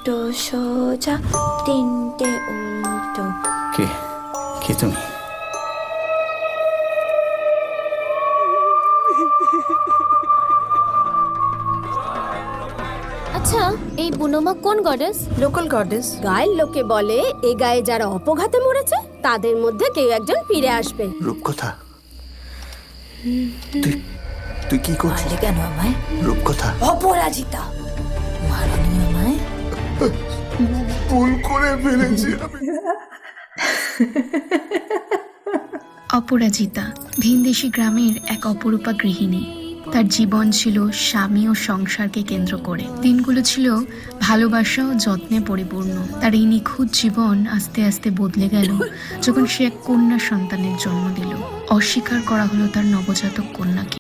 দুটো সোজা তিনটে উল্টো। কে কে তুমি? আচ্ছা, এই বুনোমা কোন গডেস? Local goddess. গায়ের লোকে বলে এ গায়ে যারা অপঘাতে মরেছে তাদের মধ্যে কেউ একজন ফিরে আসবে। রূপকথা, তুই কি করছিস? মারলে কেন আমায়? রূপকথা, অপরাজিতা, মারনি আমায়। ভুল করে ফেলেছি আমি। অপরাজিতা ভিনদেশী গ্রামের এক অপরূপা গৃহিণী। তার জীবন ছিল স্বামী ও সংসারকে কেন্দ্র করে। দিনগুলো ছিল ভালোবাসা ও যত্নে পরিপূর্ণ। তার এই নিখুঁত জীবন আস্তে আস্তে বদলে গেল যখন সে এক কন্যা সন্তানের জন্ম দিল। অস্বীকার করা হলো তার নবজাতক কন্যাকে।